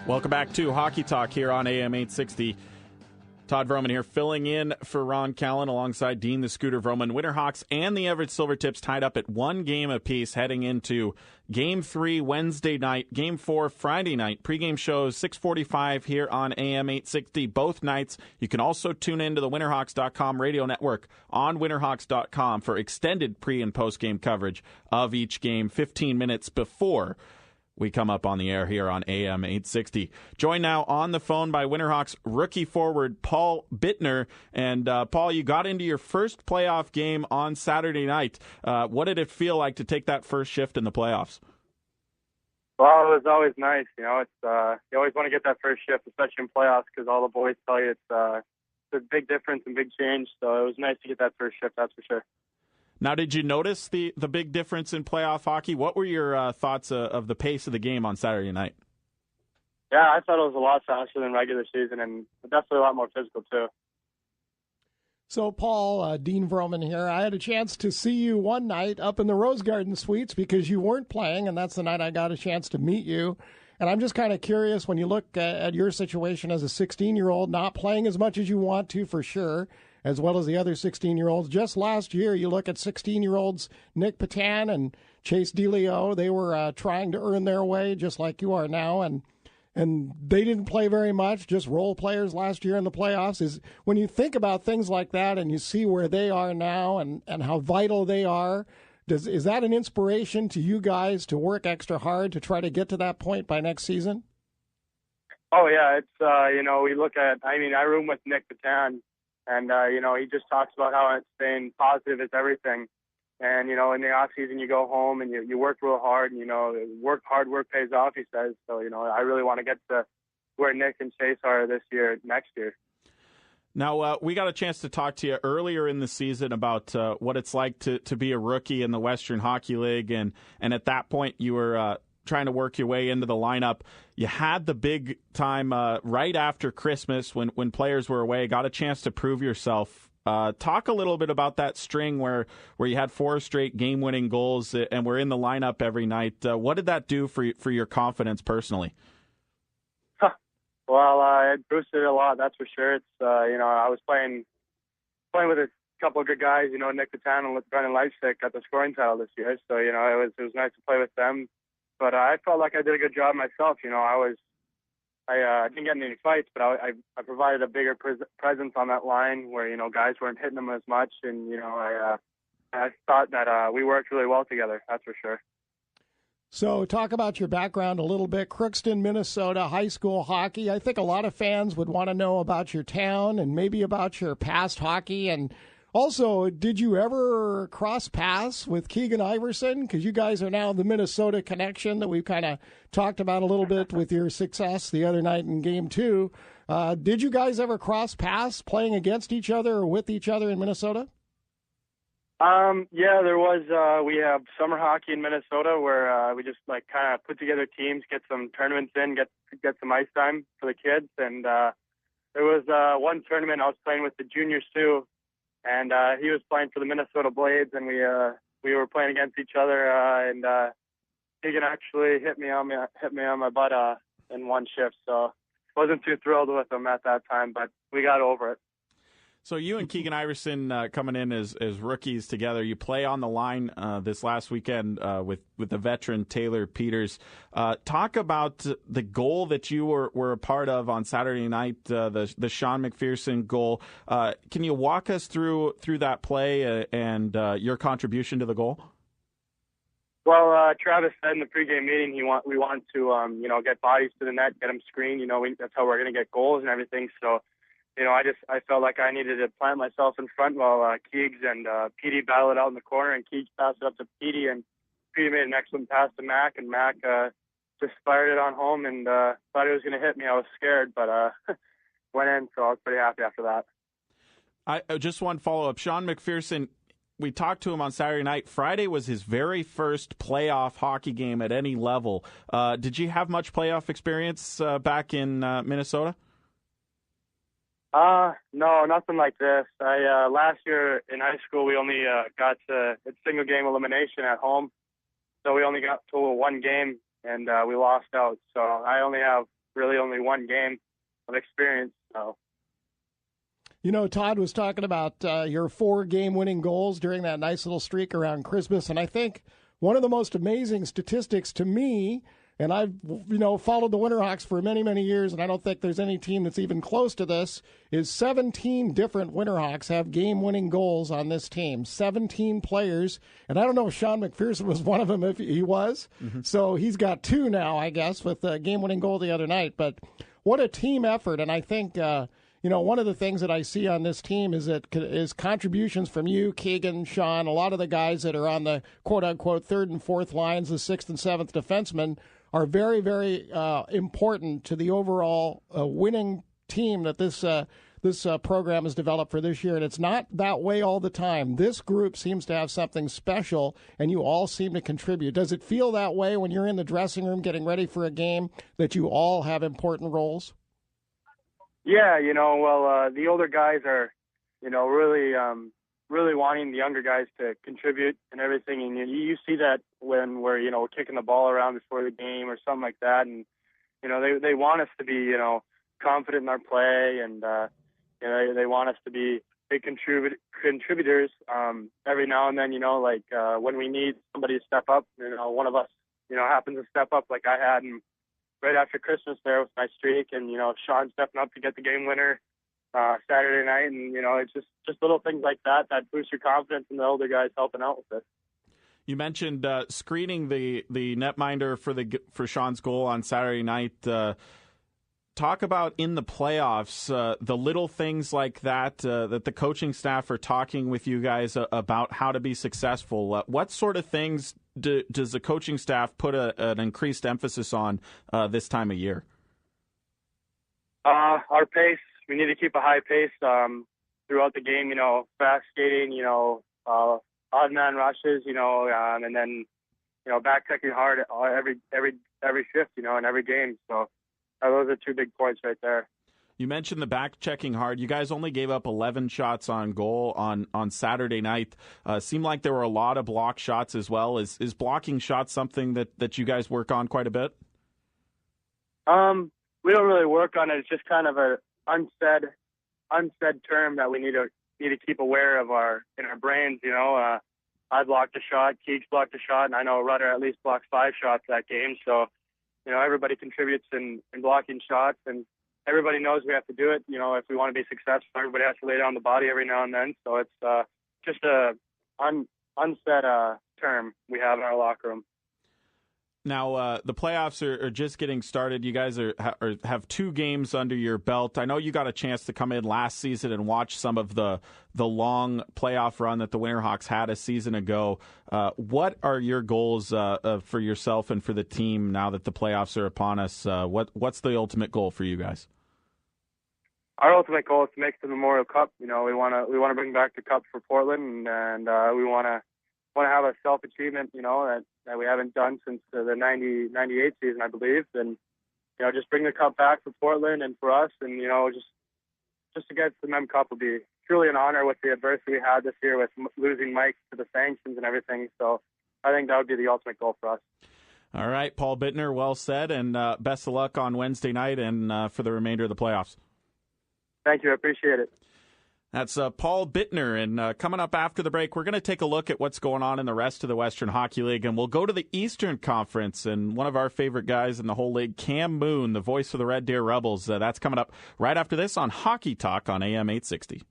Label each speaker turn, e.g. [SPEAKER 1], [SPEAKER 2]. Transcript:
[SPEAKER 1] Welcome back to Hockey Talk here on AM 860. Todd Vrooman here, filling in for Ron Callan alongside Dean the Scooter Vrooman. Winterhawks and the Everett Silvertips tied up at one game apiece heading into Game 3 Wednesday night, Game 4 Friday night. Pre-game shows 6:45 here on AM 860 both nights. You can also tune into the Winterhawks.com radio network on Winterhawks.com for extended pre- and post-game coverage of each game 15 minutes before we come up on the air here on AM 860. Joined now on the phone by Winterhawks rookie forward Paul Bittner. And Paul, you got into your first playoff game on Saturday night. What did it feel like to take that first shift in the playoffs?
[SPEAKER 2] Well, it was always nice. You know, it's you always want to get that first shift, especially in playoffs, because all the boys tell you it's a big difference and big change. So it was nice to get that first shift, that's for sure.
[SPEAKER 1] Now, did you notice the big difference in playoff hockey? What were your thoughts of the pace of the game on Saturday night?
[SPEAKER 2] Yeah, I thought it was a lot faster than regular season and definitely a lot more physical, too.
[SPEAKER 3] So, Paul, Dean Vrooman here. I had a chance to see you one night up in the Rose Garden Suites because you weren't playing, and that's the night I got a chance to meet you. And I'm just kind of curious, when you look at your situation as a 16-year-old, not playing as much as you want to for sure, as well as the other 16-year-olds. Just last year, you look at 16-year-olds, Nick Patan and Chase DeLeo. They were trying to earn their way just like you are now, and they didn't play very much, just role players last year in the playoffs. When you think about things like that and you see where they are now and how vital they are, is that an inspiration to you guys to work extra hard to try to get to that point by next season?
[SPEAKER 2] Oh, yeah. It's, we look at, I room with Nick Patan. And, he just talks about how staying positive is everything. And, in the off season, you go home and you work real hard and, work pays off, he says. So, I really want to get to where Nick and Chase are next year.
[SPEAKER 1] Now, we got a chance to talk to you earlier in the season about what it's like to be a rookie in the Western Hockey League. And at that point, you were trying to work your way into the lineup. You had the big time right after Christmas when players were away, got a chance to prove yourself. Talk a little bit about that string where you had 4 straight game-winning goals and were in the lineup every night. What did that do for your confidence personally?
[SPEAKER 2] Well, it boosted it a lot, that's for sure. It's I was playing with a couple of good guys, Nick Patan and Brennan Leipzig got the scoring title this year. So, it was nice to play with them. But I felt like I did a good job myself. I didn't get in any fights, but I provided a bigger presence on that line where, guys weren't hitting them as much. And, I thought that we worked really well together, that's for sure.
[SPEAKER 3] So talk about your background a little bit. Crookston, Minnesota, high school hockey. I think a lot of fans would want to know about your town and maybe about your past hockey. And also, did you ever cross paths with Keegan Iverson? Because you guys are now the Minnesota connection that we've kind of talked about a little bit with your success the other night in Game 2. Did you guys ever cross paths playing against each other or with each other in Minnesota?
[SPEAKER 2] Yeah, there was. We have summer hockey in Minnesota where we just kind of put together teams, get some tournaments in, get some ice time for the kids. And there was one tournament I was playing with the junior Sioux. And he was playing for the Minnesota Blades, and we were playing against each other. And Keegan actually hit me on my butt in one shift, so wasn't too thrilled with him at that time, but we got over it.
[SPEAKER 1] So you and Keegan Iverson coming in as rookies together. You play on the line this last weekend with the veteran Taylor Peters. Talk about the goal that you were a part of on Saturday night, the Sean McPherson goal. Can you walk us through that play and your contribution to the goal?
[SPEAKER 2] Well, Travis said in the pregame meeting we want to get bodies to the net, get them screened. That's how we're going to get goals and everything. So. I felt like I needed to plant myself in front while Keegs and Petey battled it out in the corner, and Keegs passed it up to Petey, and Petey made an excellent pass to Mac, and Mac just fired it on home and thought he was going to hit me. I was scared, but went in, so I was pretty happy after that.
[SPEAKER 1] I just one follow-up. Sean McPherson, we talked to him on Saturday night. Friday was his very first playoff hockey game at any level. Did you have much playoff experience back in Minnesota?
[SPEAKER 2] No, nothing like this. Last year in high school, we only got to single game elimination at home. So we only got to one game and we lost out. So I only have really only one game of experience. So.
[SPEAKER 3] Todd was talking about your 4 game-winning goals during that nice little streak around Christmas, and I think one of the most amazing statistics to me, and I've followed the Winterhawks for many, many years, and I don't think there's any team that's even close to this, is 17 different Winterhawks have game-winning goals on this team. 17 players, and I don't know if Sean McPherson was one of them, if he was. Mm-hmm. So he's got 2 now, I guess, with a game-winning goal the other night. But what a team effort, and I think one of the things that I see on this team is contributions from you, Keegan, Sean, a lot of the guys that are on the quote-unquote 3rd and 4th lines, the 6th and 7th defensemen, are very, very important to the overall winning team that this program has developed for this year. And it's not that way all the time. This group seems to have something special, and you all seem to contribute. Does it feel that way when you're in the dressing room getting ready for a game, that you all have important roles?
[SPEAKER 2] Yeah, the older guys are, really wanting the younger guys to contribute and everything. And you see that when we're, kicking the ball around before the game or something like that. And, they want us to be, confident in our play, and, they want us to be big contributors every now and then, when we need somebody to step up, one of us, happens to step up like I had. And right after Christmas there with my streak, and, Sean stepping up to get the game winner Saturday night. And, it's just little things like that boost your confidence, and the older guys helping out with it.
[SPEAKER 1] You mentioned screening the netminder for Sean's goal on Saturday night. Talk about in the playoffs, the little things like that that the coaching staff are talking with you guys about how to be successful. What sort of things does the coaching staff put an increased emphasis on this time of year?
[SPEAKER 2] Our pace. We need to keep a high pace throughout the game. Fast skating. Odd man rushes. And then back checking hard every shift. In every game. So those are 2 big points right there.
[SPEAKER 1] You mentioned the back checking hard. You guys only gave up 11 shots on goal on Saturday night. Seemed like there were a lot of block shots as well. Is blocking shots something that you guys work on quite a bit?
[SPEAKER 2] We don't really work on it. It's just kind of a unsaid term that we need to keep aware of in our brains. I blocked a shot, Keeks blocked a shot, and I know Rudder at least blocked 5 shots that game. So, everybody contributes in blocking shots, and everybody knows we have to do it. If we want to be successful, everybody has to lay down the body every now and then. So it's just a unsaid term we have in our locker room.
[SPEAKER 1] Now, the playoffs are just getting started. You guys have 2 games under your belt. I know you got a chance to come in last season and watch some of the long playoff run that the Winterhawks had a season ago. What are your goals for yourself and for the team now that the playoffs are upon us? What's the ultimate goal for you guys?
[SPEAKER 2] Our ultimate goal is to make the Memorial Cup. We want to bring back the cup for Portland, and we want to have a self-achievement, that we haven't done since the 98 season, I believe. And, just bring the cup back for Portland and for us. And, just to get the Mem Cup would be truly an honor with the adversity we had this year with losing Mike to the sanctions and everything. So I think that would be the ultimate goal for us.
[SPEAKER 1] All right, Paul Bittner, well said, and best of luck on Wednesday night and for the remainder of the playoffs.
[SPEAKER 2] Thank you. I appreciate it.
[SPEAKER 1] That's Paul Bittner, and coming up after the break, we're going to take a look at what's going on in the rest of the Western Hockey League, and we'll go to the Eastern Conference, and one of our favorite guys in the whole league, Cam Moon, the voice of the Red Deer Rebels. That's coming up right after this on Hockey Talk on AM 860.